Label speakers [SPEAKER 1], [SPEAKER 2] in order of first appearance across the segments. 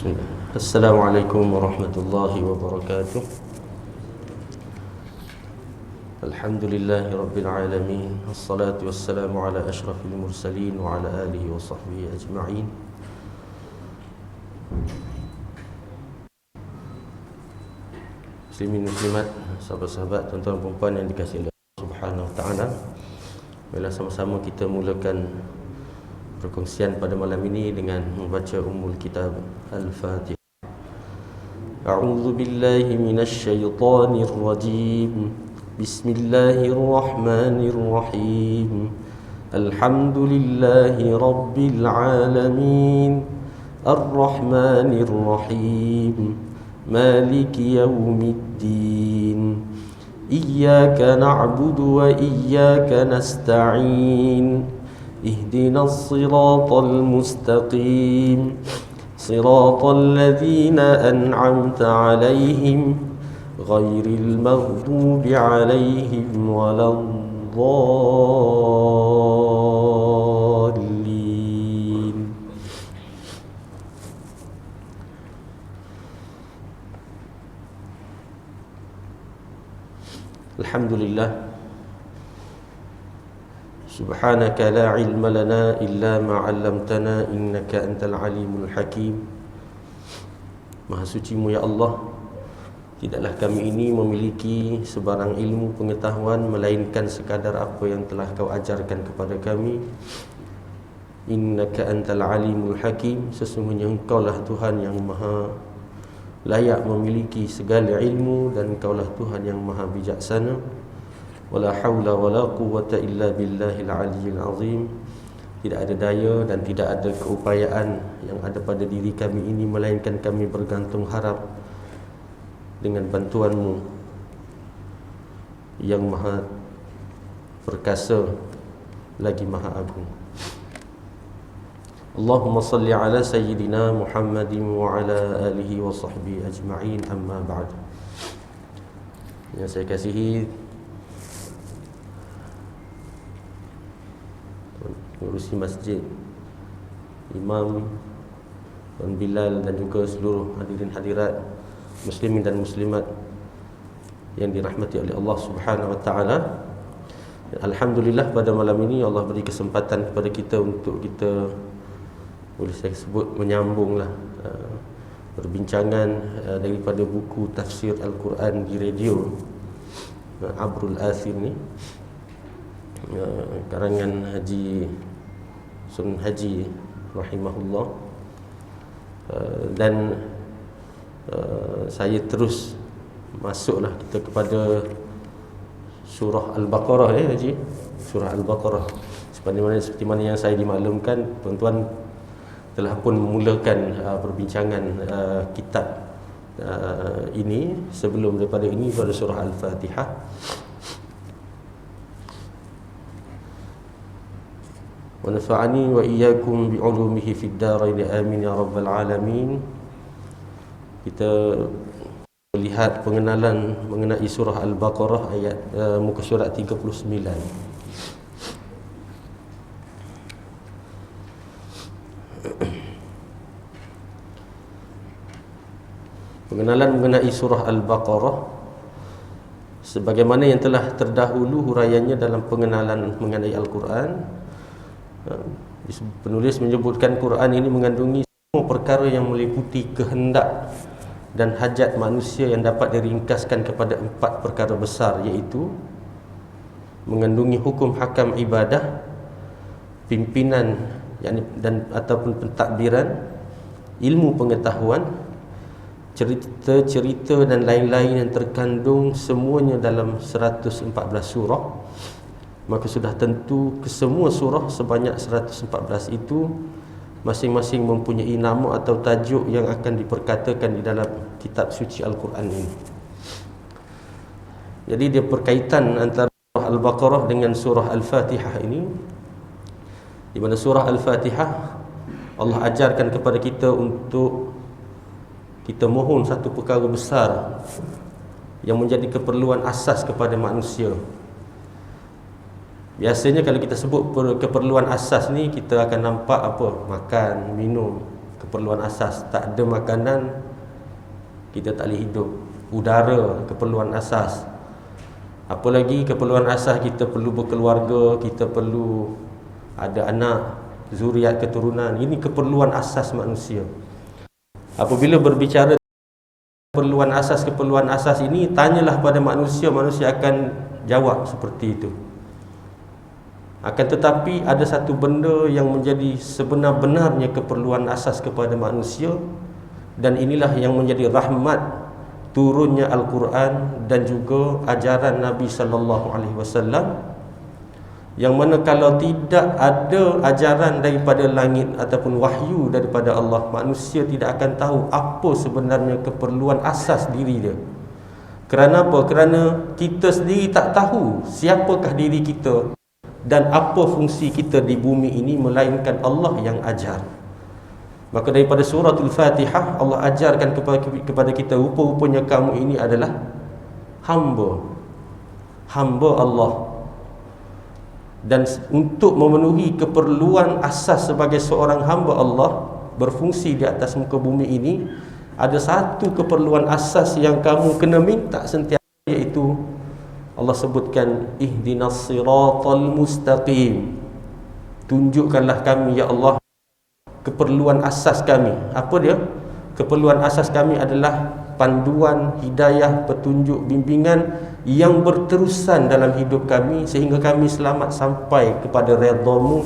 [SPEAKER 1] Bismillah. Assalamualaikum warahmatullahi wabarakatuh. Alhamdulillahi rabbil alamin. Wassalatu wassalamu ala ashrafil mursalin wa ala alihi wa sahbihi ajma'in. Muslimin muslimat, sahabat-sahabat, tuan-tuan dan puan yang dikasihi oleh Allah Subhanahu wa taala. Marilah sama-sama kita mulakan perkongsian pada malam ini dengan membaca Ummul Kitab Al-Fatihah. A'udzu billahi minasy syaithanir rajim. Bismillahirrahmanirrahim. Alhamdulillahi rabbil alamin. Ar-Rahmanir Rahim. Maliki yaumiddin. Iyyaka na'budu wa iyyaka nasta'in. اهدنا الصراط المستقيم صراط الذين أنعمت عليهم غير المغضوب عليهم ولا الضالين. الحمد لله سبحانك لا علم لنا إلا ما علمتنا إنك أنت العليم الحكيم. Maha sucimu ya Allah, tidaklah kami ini memiliki sebarang ilmu pengetahuan melainkan sekadar apa yang telah kau ajarkan kepada kami. Innaka antal alimul hakim. Sesungguhnya engkaulah Tuhan yang maha layak memiliki segala ilmu, dan engkaulah Tuhan yang maha bijaksana. Wala haula wala quwwata illa billahil aliyyil azim. Tidak ada daya dan tidak ada keupayaan yang ada pada diri kami ini melainkan kami bergantung harap dengan bantuanmu yang maha perkasa lagi maha agung. Allahumma salli ala sayyidina Muhammadin wa ala alihi wa sahbihi ajma'in, amma ba'd. Yang saya kasihi pengurusi masjid, imam, Tuan Bilal, dan juga seluruh hadirin hadirat muslimin dan muslimat yang dirahmati oleh Allah Subhanahu wa taala. Alhamdulillah, pada malam ini Allah beri kesempatan kepada kita untuk kita, boleh saya sebut, menyambunglah perbincangan daripada buku tafsir Al-Quran di radio Abrul Athir ni, karangan Haji Sun Haji rahimahullah. Dan saya terus masuklah kita kepada surah Al-Baqarah, Haji, surah Al-Baqarah. Seperti mana yang saya dimaklumkan, tuan-tuan telah pun memulakan perbincangan kitab ini sebelum daripada ini pada surah Al-Fatihah. Wa nafa'ani wa iyyakum bi 'ulumihi fid dharain amin ya rabbal alamin. Kita melihat pengenalan mengenai surah Al-Baqarah ayat muka surat 39. Pengenalan mengenai surah Al-Baqarah sebagaimana yang telah terdahulu huraiannya dalam pengenalan mengenai Al-Quran. Penulis menyebutkan Quran ini mengandungi semua perkara yang meliputi kehendak dan hajat manusia yang dapat diringkaskan kepada 4 perkara besar, iaitu mengandungi hukum hakam ibadah, pimpinan dan ataupun pentadbiran, ilmu pengetahuan, cerita-cerita dan lain-lain yang terkandung semuanya dalam 114 surah. Maka sudah tentu kesemua surah sebanyak 114 itu masing-masing mempunyai nama atau tajuk yang akan diperkatakan di dalam kitab suci Al-Quran ini. Jadi dia berkaitan antara surah Al-Baqarah dengan surah Al-Fatihah ini, di mana surah Al-Fatihah Allah ajarkan kepada kita untuk kita mohon satu perkara besar yang menjadi keperluan asas kepada manusia. Biasanya kalau kita sebut keperluan asas ni, kita akan nampak apa? Makan, minum, keperluan asas. Tak ada makanan, kita tak boleh hidup. Udara, keperluan asas. Apa lagi keperluan asas, kita perlu berkeluarga, kita perlu ada anak, zuriat, keturunan. Ini keperluan asas manusia. Apabila berbicara keperluan asas ini, tanyalah pada manusia, manusia akan jawab seperti itu. Akan tetapi ada satu benda yang menjadi sebenar-benarnya keperluan asas kepada manusia, dan inilah yang menjadi rahmat turunnya Al-Quran dan juga ajaran Nabi sallallahu alaihi wasallam, yang mana kalau tidak ada ajaran daripada langit ataupun wahyu daripada Allah, manusia tidak akan tahu apa sebenarnya keperluan asas diri dia. Kerana apa? Kerana kita sendiri tak tahu siapakah diri kita dan apa fungsi kita di bumi ini, melainkan Allah yang ajar. Maka daripada suratul Fatihah, Allah ajarkan kepada kita, rupa-rupanya kamu ini adalah hamba Allah. Dan untuk memenuhi keperluan asas sebagai seorang hamba Allah berfungsi di atas muka bumi ini, ada satu keperluan asas yang kamu kena minta sentiasa, iaitu Allah sebutkan ihdinas siratal mustaqim. Tunjukkanlah kami ya Allah keperluan asas kami. Apa dia? Keperluan asas kami adalah panduan, hidayah, petunjuk, bimbingan yang berterusan dalam hidup kami, sehingga kami selamat sampai kepada redha-Mu,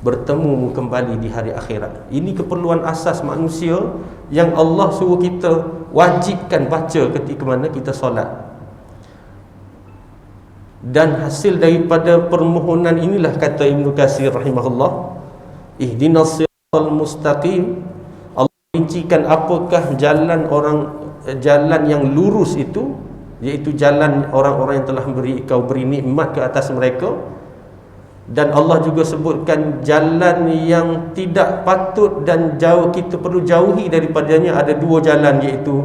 [SPEAKER 1] bertemu kembali di hari akhirat. Ini keperluan asas manusia yang Allah suruh kita wajibkan baca ketika mana kita solat. Dan hasil daripada permohonan inilah, kata Ibn Katsir rahimahullah, ihdinas siratal mustaqim, Allah rincikan apakah jalan yang lurus itu, iaitu jalan orang-orang yang telah beri nikmat ke atas mereka. Dan Allah juga sebutkan jalan yang tidak patut dan kita perlu jauhi daripadanya. Ada dua jalan, iaitu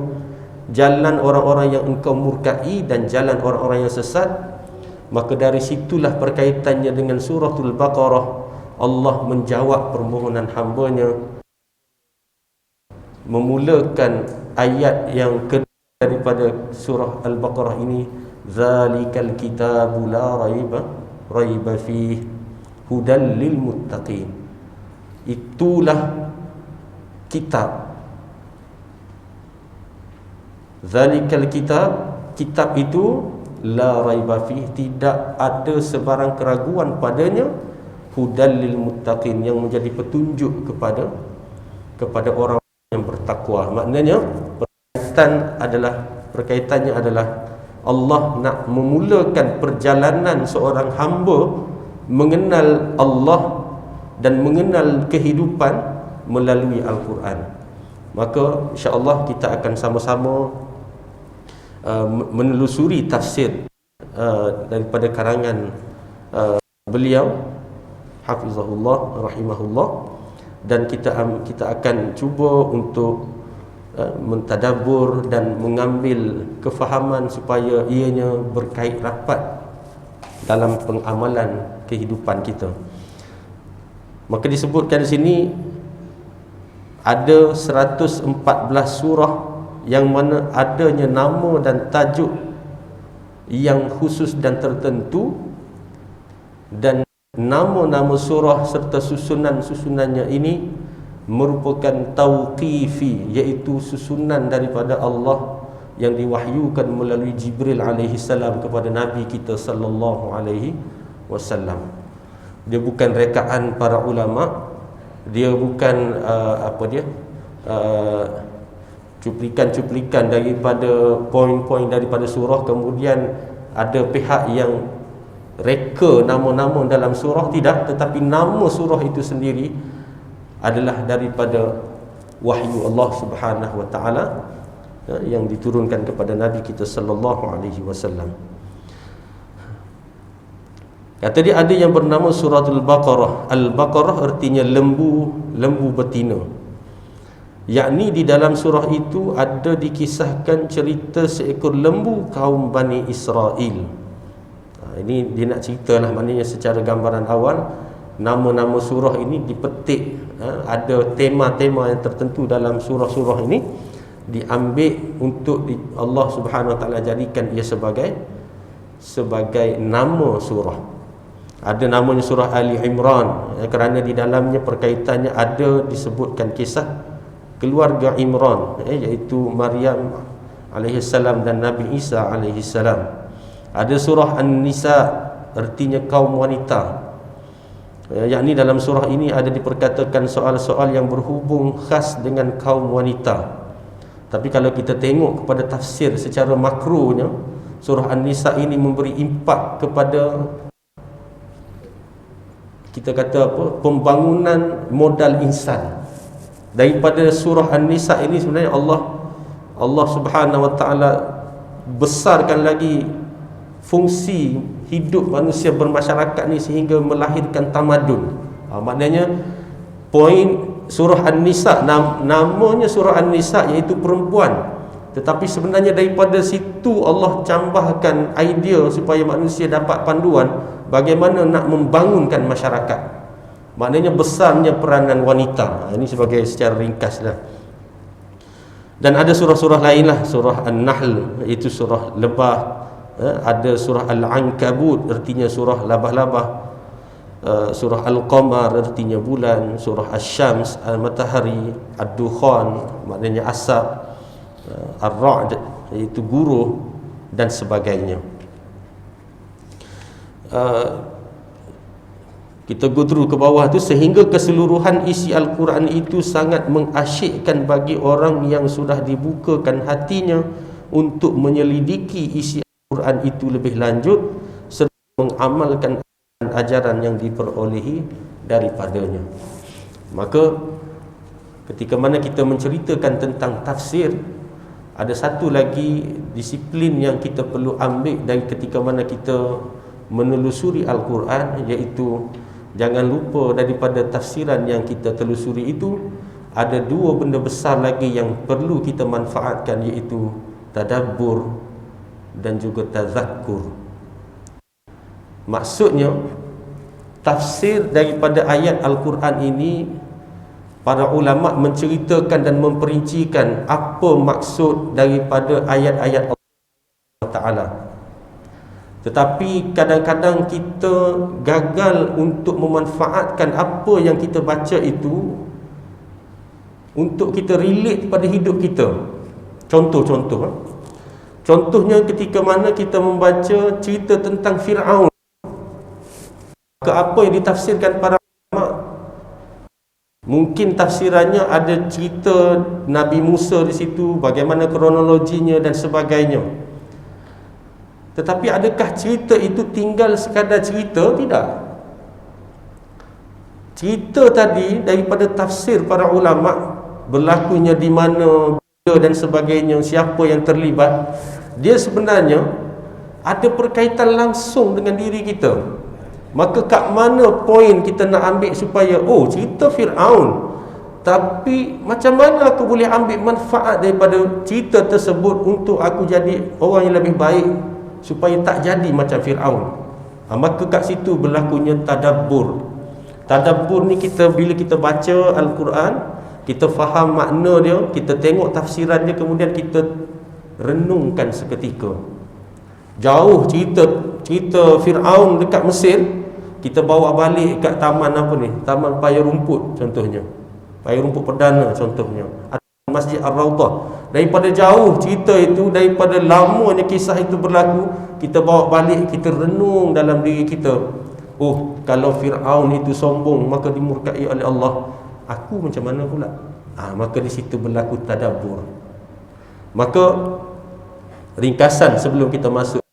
[SPEAKER 1] jalan orang-orang yang engkau murkai dan jalan orang-orang yang sesat. Maka dari situlah perkaitannya dengan suratul Baqarah. Allah menjawab permohonan hamba-Nya, memulakan ayat yang kedua daripada surah Al-Baqarah ini, zalikal kitabu la raiba fihi hudal lil muttaqin. Itulah kitab. Zalikal kitab itu la raiba fihi, tidak ada sebarang keraguan padanya, hudal lil muttaqin, yang menjadi petunjuk kepada orang yang bertakwa. Maknanya perkaitannya adalah Allah nak memulakan perjalanan seorang hamba mengenal Allah dan mengenal kehidupan melalui Al-Quran. Maka insya-Allah kita akan sama-sama menelusuri tafsir daripada karangan beliau hafizahullah rahimahullah, dan kita akan cuba untuk mentadabbur dan mengambil kefahaman supaya ianya berkait rapat dalam pengamalan kehidupan kita. Maka disebutkan di sini ada 114 surah yang mana adanya nama dan tajuk yang khusus dan tertentu, dan nama-nama surah serta susunannya ini merupakan tauqifi, iaitu susunan daripada Allah yang diwahyukan melalui Jibril alaihi salam kepada Nabi kita sallallahu alaihi wasallam. Dia bukan rekaan para ulama, dia bukan cuplikan-cuplikan daripada poin-poin daripada surah, kemudian ada pihak yang reka nama-nama dalam surah. Tidak, tetapi nama surah itu sendiri adalah daripada wahyu Allah Subhanahu wa taala yang diturunkan kepada Nabi kita sallallahu alaihi wasallam. Kata dia ada yang bernama suratul Baqarah. Al-Baqarah artinya lembu betina. Yakni di dalam surah itu ada dikisahkan cerita seekor lembu kaum Bani Israel. Ini dia nak ceritalah, maknanya secara gambaran awal nama-nama surah ini dipetik, ada tema-tema yang tertentu dalam surah-surah ini diambil untuk Allah Subhanahu Wa Taala jadikan ia sebagai nama surah. Ada namanya surah Ali Imran, kerana di dalamnya perkaitannya ada disebutkan kisah keluarga Imran, iaitu Maryam alaihissalam dan Nabi Isa alaihissalam. Ada surah An-Nisa, artinya kaum wanita, yakni dalam surah ini ada diperkatakan soal-soal yang berhubung khas dengan kaum wanita. Tapi kalau kita tengok kepada tafsir secara makronya, surah An-Nisa ini memberi impak kepada, kita kata apa, pembangunan modal insan. Daripada surah An-Nisa ini sebenarnya Allah Subhanahu Wa Taala besarkan lagi fungsi hidup manusia bermasyarakat ni sehingga melahirkan tamadun. Maknanya poin surah An-Nisa, namanya surah An-Nisa iaitu perempuan, tetapi sebenarnya daripada situ Allah cambahkan idea supaya manusia dapat panduan bagaimana nak membangunkan masyarakat. Maknanya besarnya peranan wanita. Ini sebagai secara ringkas lah. Dan ada surah-surah lain lah, surah An-Nahl iaitu surah lebah, ada surah Al-Ankabut artinya surah labah-labah, surah Al-Qamar artinya bulan, surah Asy-Syams Al-Matahari, Ad-Dukhan maknanya asap, Ar-Ra'd iaitu guruh dan sebagainya. Kita go through ke bawah tu, sehingga keseluruhan isi Al-Quran itu sangat mengasyikkan bagi orang yang sudah dibukakan hatinya untuk menyelidiki isi Al-Quran itu lebih lanjut serta mengamalkan ajaran yang diperolehi daripadanya. Maka ketika mana kita menceritakan tentang tafsir, ada satu lagi disiplin yang kita perlu ambil dari ketika mana kita menelusuri Al-Quran, iaitu jangan lupa daripada tafsiran yang kita telusuri itu ada dua benda besar lagi yang perlu kita manfaatkan, iaitu tadabbur dan juga tazakkur. Maksudnya tafsir daripada ayat Al-Quran ini, para ulama menceritakan dan memperincikan apa maksud daripada ayat-ayat Allah Ta'ala. Tetapi kadang-kadang kita gagal untuk memanfaatkan apa yang kita baca itu untuk kita relate pada hidup kita. Contohnya ketika mana kita membaca cerita tentang Fir'aun, ke apa yang ditafsirkan para ulama, mungkin tafsirannya ada cerita Nabi Musa di situ, bagaimana kronologinya dan sebagainya. Tetapi adakah cerita itu tinggal sekadar cerita? Tidak. Cerita tadi daripada tafsir para ulama, berlakunya di mana, bila dan sebagainya, siapa yang terlibat, dia sebenarnya ada perkaitan langsung dengan diri kita. Maka kat mana poin kita nak ambil supaya, cerita Fir'aun, tapi macam mana aku boleh ambil manfaat daripada cerita tersebut untuk aku jadi orang yang lebih baik, supaya tak jadi macam Fir'aun. Maka kat situ berlakunya tadabbur. Tadabbur ni bila kita baca Al-Quran, kita faham makna dia, kita tengok tafsiran dia, kemudian kita renungkan seketika. Jauh cerita Fir'aun dekat Mesir, kita bawa balik kat taman apa ni, Taman Paya Rumput contohnya, Paya Rumput Perdana contohnya, Masjid Ar-Rawdah. Daripada jauh cerita itu, daripada lamanya kisah itu berlaku, kita bawa balik, kita renung dalam diri kita. Kalau Fir'aun itu sombong, maka dimurkai oleh Allah, aku macam mana pula? Maka di situ berlaku tadabbur. Maka ringkasan sebelum kita masuk,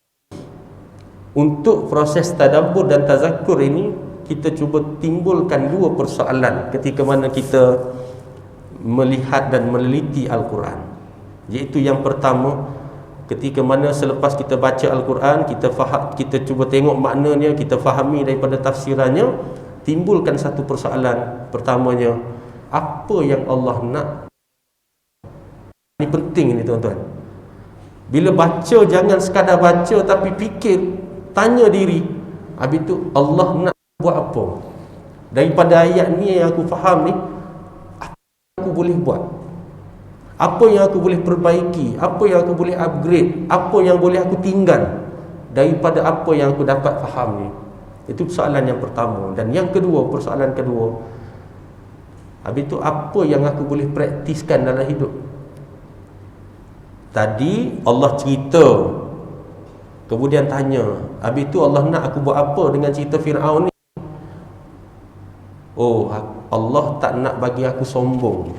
[SPEAKER 1] untuk proses tadabbur dan tazakkur ini, kita cuba timbulkan dua persoalan ketika mana kita melihat dan meneliti Al-Quran. Iaitu yang pertama, ketika mana selepas kita baca Al-Quran, kita cuba tengok maknanya, kita fahami daripada tafsirannya, timbulkan satu persoalan. Pertamanya, apa yang Allah nak? Ini penting ini tuan-tuan. Bila baca, jangan sekadar baca, tapi fikir, tanya diri, habis tu Allah nak buat apa? Daripada ayat ni yang aku faham ni, apa yang aku boleh buat, apa yang aku boleh perbaiki, apa yang aku boleh upgrade, apa yang boleh aku tinggal daripada apa yang aku dapat faham ni. Itu persoalan yang pertama. Dan yang kedua, persoalan kedua, habis tu apa yang aku boleh praktiskan dalam hidup. Tadi Allah cerita, kemudian tanya, habis tu Allah nak aku buat apa dengan cerita Fir'aun ni? Oh, Allah tak nak bagi aku sombong.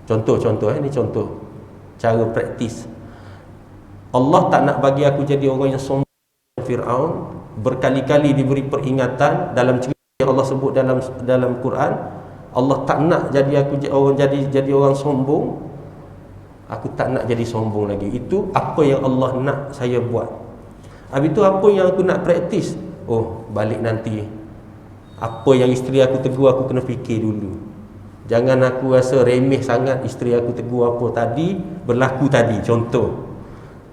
[SPEAKER 1] Contoh ni contoh cara praktis. Allah tak nak bagi aku jadi orang yang sombong. Fir'aun berkali-kali diberi peringatan dalam cerita yang Allah sebut dalam Quran. Allah tak nak jadi aku jadi orang sombong. Aku tak nak jadi sombong lagi. Itu apa yang Allah nak saya buat. Habis itu apa yang aku nak praktis? Oh, balik nanti, apa yang isteri aku tegur, aku kena fikir dulu. Jangan aku rasa remeh sangat isteri aku tegur apa tadi, berlaku tadi. Contoh,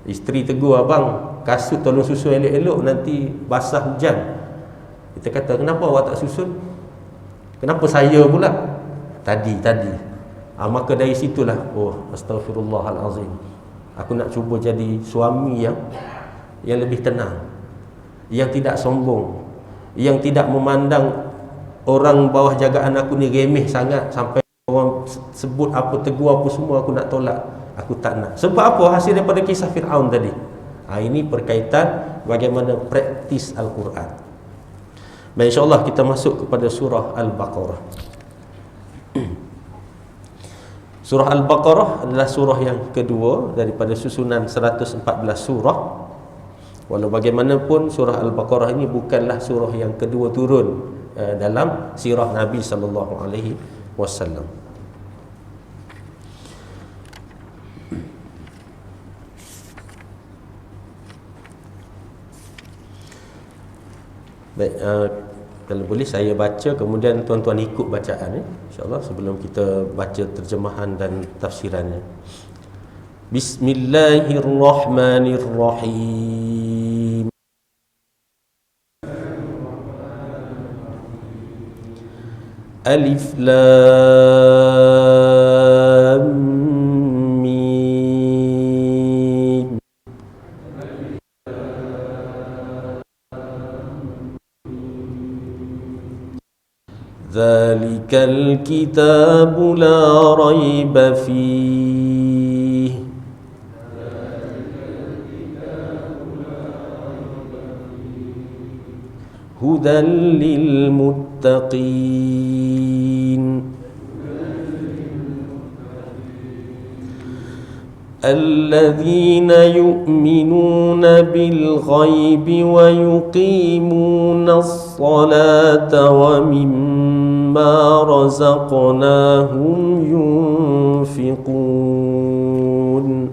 [SPEAKER 1] isteri tegur, abang, kasut tolong susun elok-elok, nanti basah hujan. Kita kata, kenapa awak tak susun? Kenapa saya pula? Tadi. Maka dari situlah, oh, astagfirullahalazim, aku nak cuba jadi suami yang lebih tenang, yang tidak sombong, yang tidak memandang orang bawah jagaan aku ni remeh sangat sampai orang sebut apa, tegur apa semua aku nak tolak. Aku tak nak. Sebab apa? Hasil daripada kisah Fir'aun tadi. Ini berkaitan bagaimana praktis Al-Quran. Baik, insyaAllah kita masuk kepada surah Al-Baqarah. Surah Al-Baqarah adalah surah yang kedua daripada susunan 114 surah. Walau bagaimanapun, surah Al-Baqarah ini bukanlah surah yang kedua turun dalam sirah Nabi sallallahu alaihi wasallam. Baik, kalau boleh saya baca, kemudian tuan-tuan ikut bacaan, insya-Allah, sebelum kita baca terjemahan dan tafsirannya. Bismillahirrahmanirrahim. Alif Lam Mim. Zalikal kitabu la raiba fihi hudan lil muttaqin alladzina yu'minuna bil ghaibi wa yuqimuna as-salata wa mimma razaqnahum yunfiqun.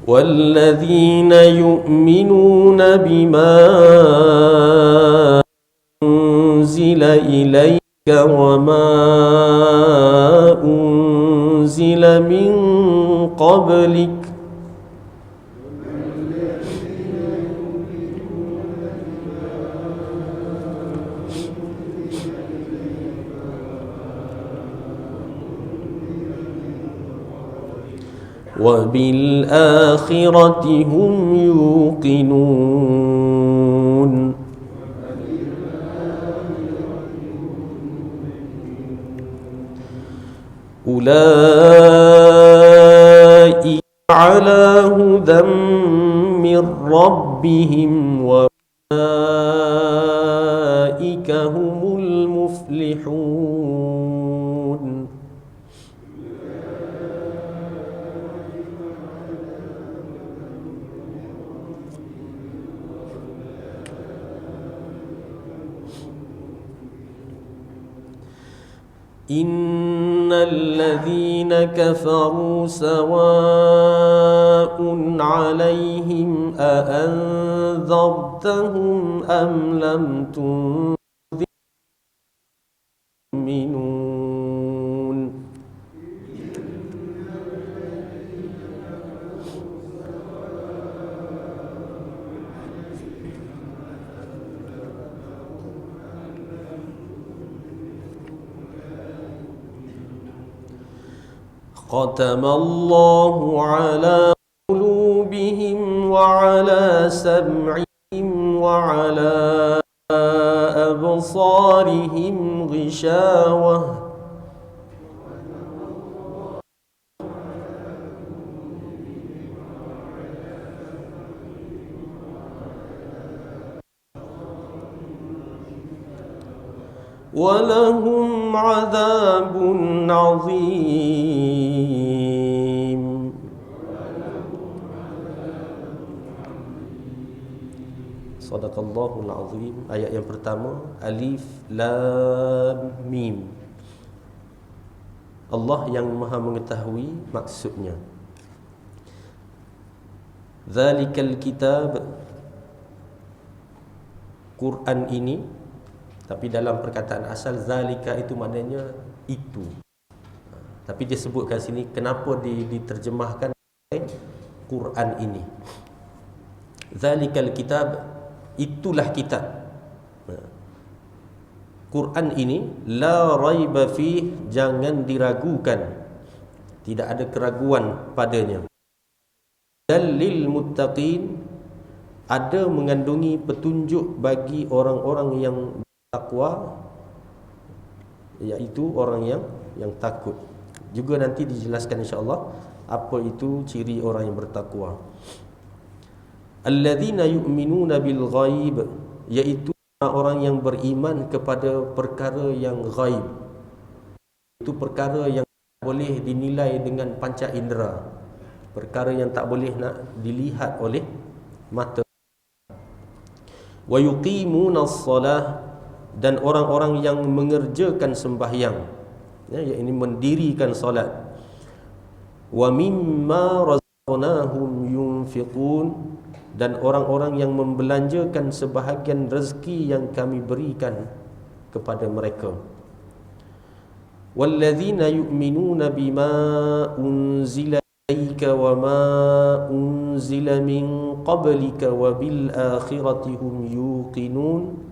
[SPEAKER 1] والذين يؤمنون بما أنزل إليك وما أنزل من قبلك وبالآخرة هم يوقنون. أولئك على هدى من ربهم وأولئك هم المفلحون. إن الذين كفروا سواء عليهم أأنذرتهم أم لم تنذرهم khatamallahu ala qulubihim wa ala sam'ihim wa ala absarihim ghishawah walahum adzabun azim. Sadaqallahul azim. Ayat yang pertama, Alif Lam Mim. Allah yang Maha mengetahui maksudnya. Zalikal kitab, Quran ini. Tapi dalam perkataan asal zalika itu maknanya itu. Tapi dia sebutkan sini kenapa diterjemahkan Quran ini. Zalikal kitab, itulah kitab. Quran ini la raiba fi, jangan diragukan. Tidak ada keraguan padanya. Dalil muttaqin, ada mengandungi petunjuk bagi orang-orang yang takwa, iaitu orang yang takut. Juga nanti dijelaskan insya-Allah apa itu ciri orang yang bertakwa. Alladzina yu'minuna bil ghaib, iaitu orang yang beriman kepada perkara yang ghaib. Itu perkara yang boleh dinilai dengan panca indera, perkara yang tak boleh nak dilihat oleh mata. Wa yuqimunas salah, dan orang-orang yang mengerjakan sembahyang, yakni mendirikan solat. Wa mimma razaqnahum yunfiqun, dan orang-orang yang membelanjakan sebahagian rezeki yang kami berikan kepada mereka. Walladzina yu'minuna bima unzila ilaika wa ma unzila min qablika wa bil akhirati hum yuqinun.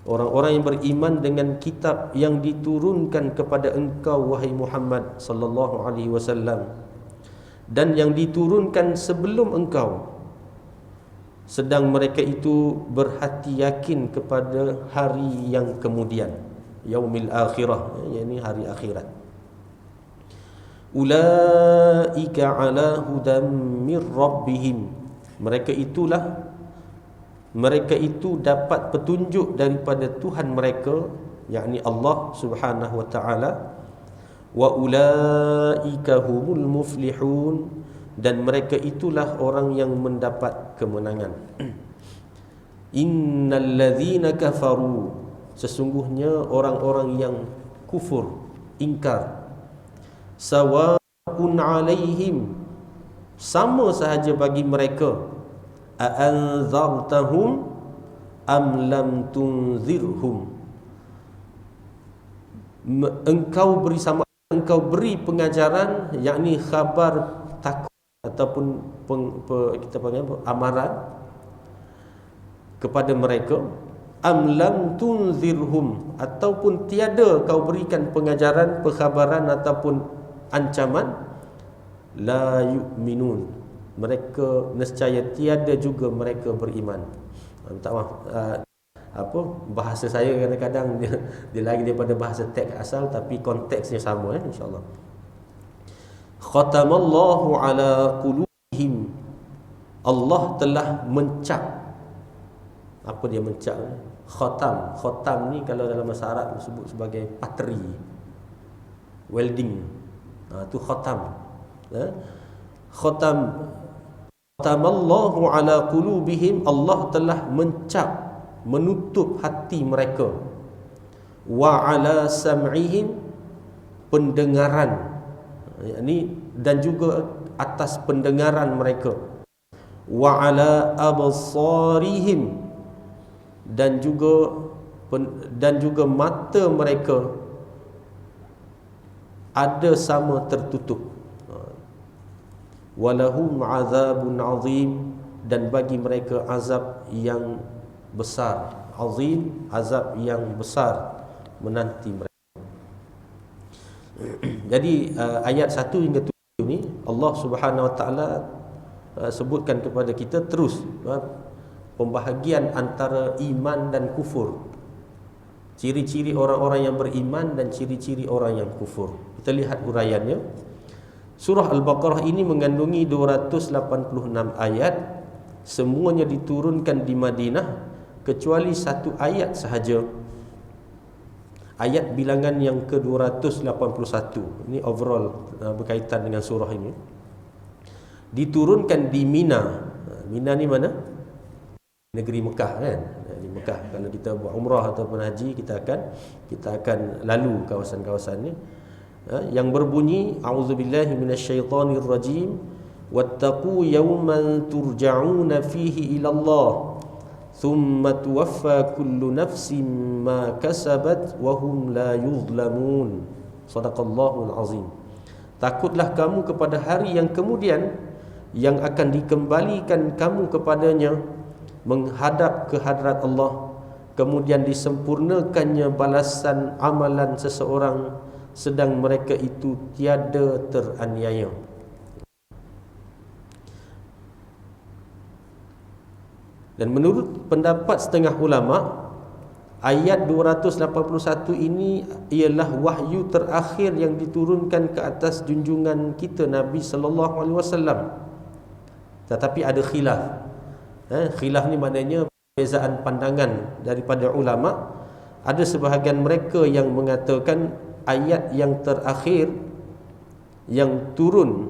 [SPEAKER 1] Orang-orang yang beriman dengan kitab yang diturunkan kepada engkau wahai Muhammad sallallahu alaihi wasallam, dan yang diturunkan sebelum engkau, sedang mereka itu berhati yakin kepada hari yang kemudian, yaumil akhirah, yakni hari akhirat. Ulaika ala hudam mir rabbihim, mereka itu dapat petunjuk daripada Tuhan mereka, yakni Allah Subhanahu wa taala. Wa ulaika humul muflihun, dan mereka itulah orang yang mendapat kemenangan. Innal ladzina kafaru, sesungguhnya orang-orang yang kufur, ingkar, sawa'un alaihim, sama sahaja bagi mereka, a'anzartahum am lam tunzirhum, engkau beri pengajaran, yakni khabar takut ataupun kita panggil amaran kepada mereka, am lam tunzirhum, ataupun tiada kau berikan pengajaran, perkhabaran ataupun ancaman, la yu'minun, mereka nescaya tiada juga mereka beriman. Minta maaf, bahasa saya kadang-kadang dia lagi daripada bahasa teks asal, tapi konteksnya sama, insya-Allah. Khatamallahu ala qulubihim, Allah telah mencap. Apa dia mencap? Khatam ni kalau dalam bahasa Arab disebut sebagai patri, welding. Itu khatam. Khatamallahu ala qulubihim, Allah telah mencap, menutup hati mereka. Wa ala sam'ihim, pendengaran, yakni dan juga atas pendengaran mereka. Wa ala absarihim, dan juga mata mereka ada sama tertutup. Walahum azabun azim, dan bagi mereka azab yang besar. Azim, azab yang besar menanti mereka. Jadi ayat 1 hingga 7 ni Allah Subhanahu Wa Taala sebutkan kepada kita terus pembahagian antara iman dan kufur. Ciri-ciri orang-orang yang beriman dan ciri-ciri orang yang kufur. Kita lihat huraiannya. Surah Al-Baqarah ini mengandungi 286 ayat. Semuanya diturunkan di Madinah kecuali satu ayat sahaja. Ayat bilangan yang ke-281. Ini overall berkaitan dengan surah ini. Diturunkan di Mina. Mina ni mana? Negeri Mekah kan. Di Mekah. Kalau kita buat umrah ataupun haji, kita akan lalu kawasan-kawasan ni. Yang berbunyi a'udzubillahi minasyaitonirrajim wattaqu yawman turja'una fihi ila Allah thumma tuwaffa kullu nafsin ma kasabat wa hum la yuzlamun. Shadaqallahul azim. Takutlah kamu kepada hari yang kemudian yang akan dikembalikan kamu kepadanya menghadap ke hadrat Allah, kemudian disempurnakannya balasan amalan seseorang sedang mereka itu tiada teraniaya. Dan menurut pendapat setengah ulama, ayat 281 ini ialah wahyu terakhir yang diturunkan ke atas junjungan kita Nabi sallallahu alaihi wasallam. Tetapi ada khilaf. Khilaf ni maknanya perbezaan pandangan daripada ulama. Ada sebahagian mereka yang mengatakan ayat yang terakhir yang turun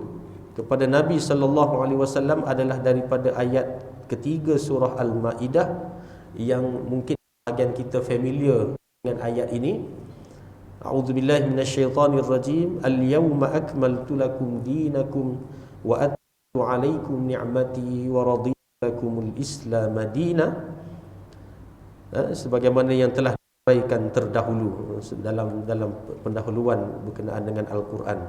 [SPEAKER 1] kepada Nabi sallallahu alaihi wasallam adalah daripada ayat ketiga surah Al-Maidah, yang mungkin bahagian kita familiar dengan ayat ini. A'udzubillahi minasyaitonirrajim. Al-yawma akmaltu lakum dinakum wa atmamtu 'alaikum ni'mati wa raditu lakumul Islam madina. Sebagaimana yang telah disampaikan terdahulu dalam pendahuluan berkenaan dengan Al-Quran.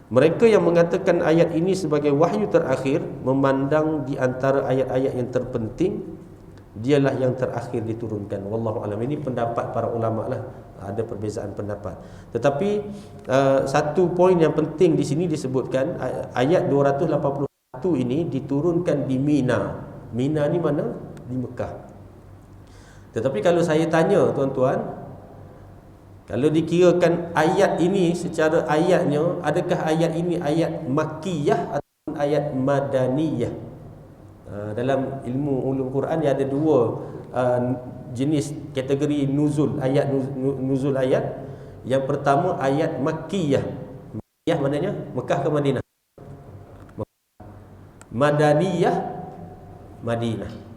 [SPEAKER 1] Mereka yang mengatakan ayat ini sebagai wahyu terakhir memandang di antara ayat-ayat yang terpenting dialah yang terakhir diturunkan. Wallahu alam. Ini pendapat para ulama lah. Ada perbezaan pendapat. Tetapi satu poin yang penting di sini disebutkan, ayat 281 ini diturunkan di Mina. Mina ni mana? Di Mekah. Tetapi kalau saya tanya tuan-tuan, kalau dikirakan ayat ini secara ayatnya, adakah ayat ini ayat Makkiyah atau ayat Madaniyah? Dalam ilmu ulum Quran dia ada dua jenis kategori nuzul ayat. Nuzul ayat yang pertama ayat Makkiyah. Makkiyah maknanya Mekah ke Madinah? Madaniyah, Madinah.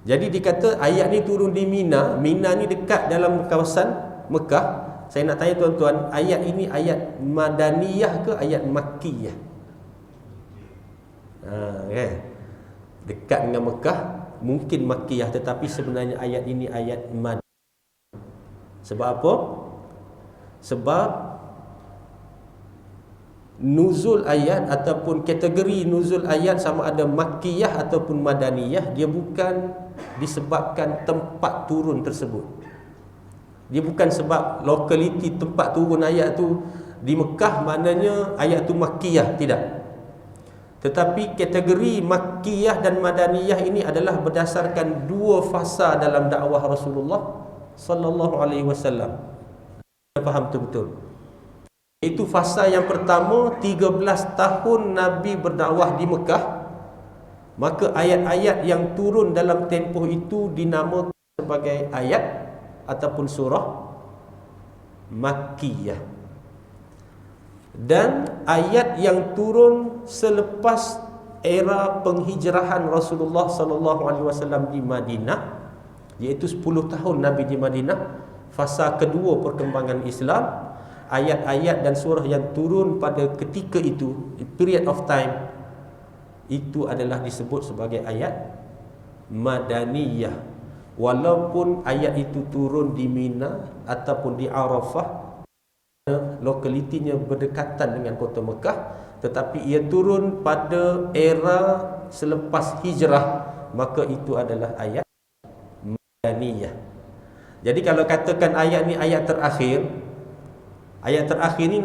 [SPEAKER 1] Jadi dikata ayat ni turun di Mina. Mina ni dekat dalam kawasan Mekah. Saya nak tanya tuan-tuan, ayat ini ayat Madaniyah ke ayat Makkiyah? Kan? Dekat dengan Mekah, mungkin Makkiyah, tetapi sebenarnya ayat ini ayat Madaniyah. Sebab apa? Sebab nuzul ayat ataupun kategori nuzul ayat sama ada Makkiyah ataupun Madaniyah, dia bukan disebabkan tempat turun tersebut. Dia bukan sebab lokaliti tempat turun ayat tu di Mekah maknanya ayat tu Makkiyah, tidak. Tetapi kategori Makkiyah dan Madaniyah ini adalah berdasarkan dua fasa dalam dakwah Rasulullah sallallahu alaihi wasallam. Faham betul-betul. Itu fasa yang pertama, 13 tahun Nabi berdakwah di Mekah. Maka ayat-ayat yang turun dalam tempoh itu dinamakan sebagai ayat ataupun surah Makkiyah. Dan ayat yang turun selepas era penghijrahan Rasulullah sallallahu alaihi wasallam di Madinah, iaitu 10 tahun Nabi di Madinah, fasa kedua perkembangan Islam. Ayat-ayat dan surah yang turun pada ketika itu, period of time, itu adalah disebut sebagai ayat Madaniyah. Walaupun ayat itu turun di Mina ataupun di Arafah, lokalitinya berdekatan dengan kota Mekah, tetapi ia turun pada era selepas hijrah, maka itu adalah ayat Madaniyah. Jadi kalau katakan ayat ni ayat terakhir, Ayat terakhir ni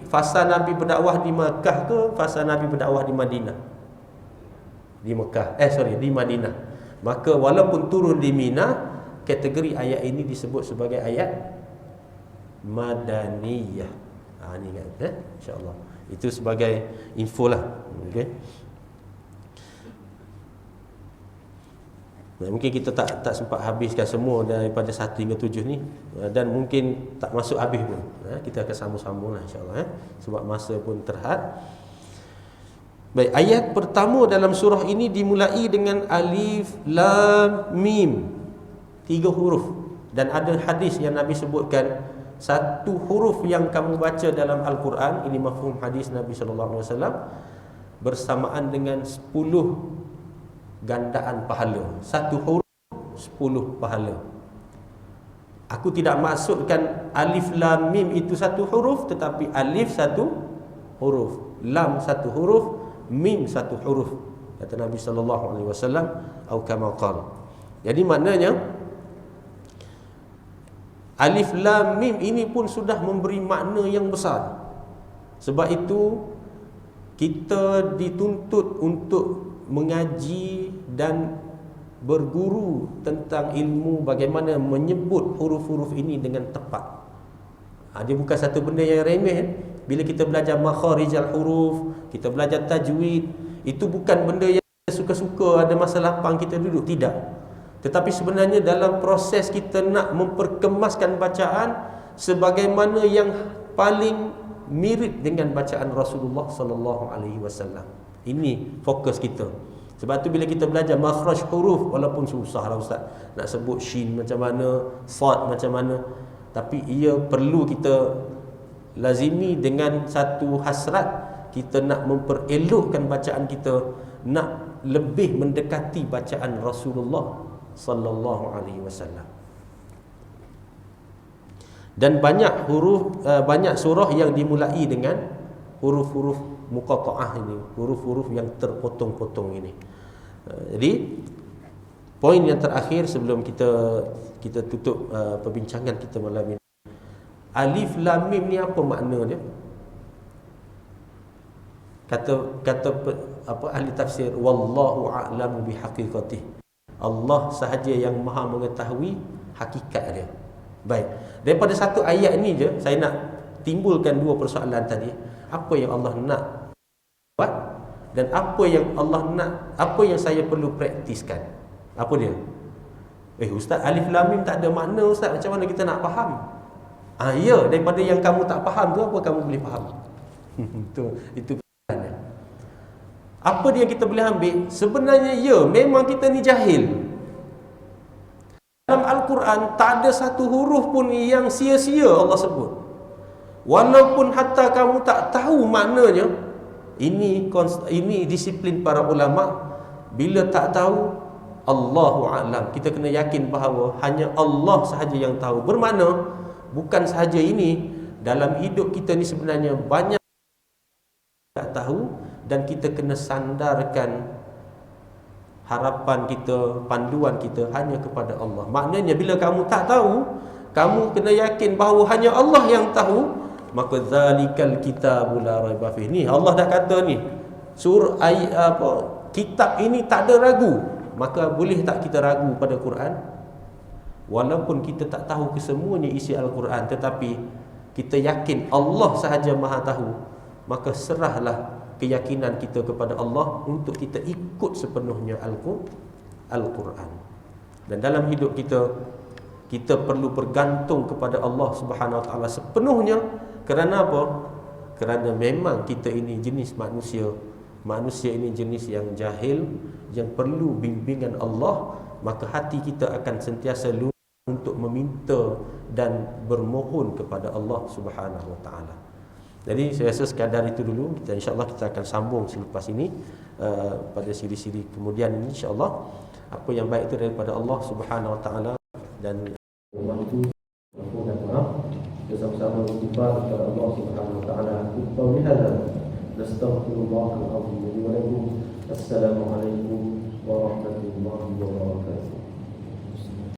[SPEAKER 1] fasa Nabi berdakwah di Makkah ke fasa Nabi berdakwah di Madinah? Di Makkah. Di Madinah. Maka walaupun turun di Mina, kategori ayat ini disebut sebagai ayat Madaniyah. Ni kan, insya-Allah. Itu sebagai info lah. Okey. Mungkin kita tak sempat habiskan semua daripada 1 hingga 7 ni, dan mungkin tak masuk habis pun. Kita akan sambung-sambung lah, insya-Allah, sebab masa pun terhad. Baik, ayat pertama dalam surah ini dimulai dengan alif lam mim, 3 huruf. Dan ada hadis yang Nabi sebutkan, satu huruf yang kamu baca dalam Al-Quran, ini mafhum hadis Nabi SAW, bersamaan dengan 10 gandaan pahala. Satu huruf 10 pahala. Aku tidak maksudkan alif lam mim itu satu huruf, tetapi alif satu huruf, lam satu huruf, mim satu huruf, kata Nabi SAW, atau kama qala. Jadi maknanya alif lam mim ini pun sudah memberi makna yang besar. Sebab itu kita dituntut untuk mengaji dan berguru tentang ilmu bagaimana menyebut huruf-huruf ini dengan tepat. Dia bukan satu benda yang remeh. Bila kita belajar makharijal huruf, kita belajar tajwid, itu bukan benda yang suka-suka ada masa lapang kita duduk, tidak. Tetapi sebenarnya dalam proses kita nak memperkemaskan bacaan sebagaimana yang paling mirip dengan bacaan Rasulullah sallallahu alaihi wasallam. Ini fokus kita. Sebab tu bila kita belajar makhraj huruf, walaupun susah lah ustaz nak sebut shin macam mana, sad macam mana, tapi ia perlu kita lazimi dengan satu hasrat, kita nak memperelokkan bacaan kita, nak lebih mendekati bacaan Rasulullah sallallahu alaihi wasallam. Dan banyak surah yang dimulai dengan huruf-huruf muqatta'ah ini, huruf-huruf yang terpotong-potong ini. Jadi poin yang terakhir sebelum kita tutup perbincangan kita malam ini, alif lam mim ni apa makna dia? Kata ahli tafsir, wallahu a'lamu bihaqiqatih. Allah sahaja yang maha mengetahui hakikat dia. Baik, daripada satu ayat ni je saya nak timbulkan 2 persoalan tadi. Apa yang Allah nak buat dan apa yang Allah nak, apa yang saya perlu praktiskan. Apa dia? Ustaz, alif lam mim tak ada makna ustaz, macam mana kita nak faham? Ya, daripada yang kamu tak faham tu, apa kamu boleh faham? Itu persoalannya. Apa dia kita boleh ambil? Sebenarnya memang kita ni jahil. Dalam Al-Quran tak ada satu huruf pun yang sia-sia Allah sebut. Walaupun hatta kamu tak tahu maknanya, ini disiplin para ulama. Bila tak tahu, Allahu a'lam, kita kena yakin bahawa hanya Allah sahaja yang tahu. Bermakna bukan sahaja ini, dalam hidup kita ni sebenarnya banyak tak tahu, dan kita kena sandarkan harapan kita, panduan kita hanya kepada Allah. Maknanya bila kamu tak tahu, kamu kena yakin bahawa hanya Allah yang tahu. Maka zalikal kitabul la raiba fihi. Ni Allah dah kata ni, kitab ini tak ada ragu. Maka boleh tak kita ragu pada Quran? Walaupun kita tak tahu kesemuanya isi Al-Quran, tetapi kita yakin Allah sahaja maha tahu, maka serahlah keyakinan kita kepada Allah untuk kita ikut sepenuhnya Al-Quran. Dan dalam hidup kita perlu bergantung kepada Allah Subhanahu Wa Taala sepenuhnya. Kerana apa? Kerana memang kita ini jenis manusia. Manusia ini jenis yang jahil, yang perlu bimbingan Allah. Maka hati kita akan sentiasa lunak untuk meminta dan bermohon kepada Allah Subhanahu Wa Taala. Jadi saya rasa sekadar itu dulu. InsyaAllah kita akan sambung selepas ini pada siri-siri kemudian ini, insyaAllah. Apa yang baik itu daripada Allah Subhanahu Wa Taala, dan Allah itu aku dan maaf bersama-sama istighfar kepada Allah Subhanahu Wa Taala. Qul hadza nastaghfirullah al-azim li wa lakum. Assalamualaikum warahmatullahi wabarakatuh.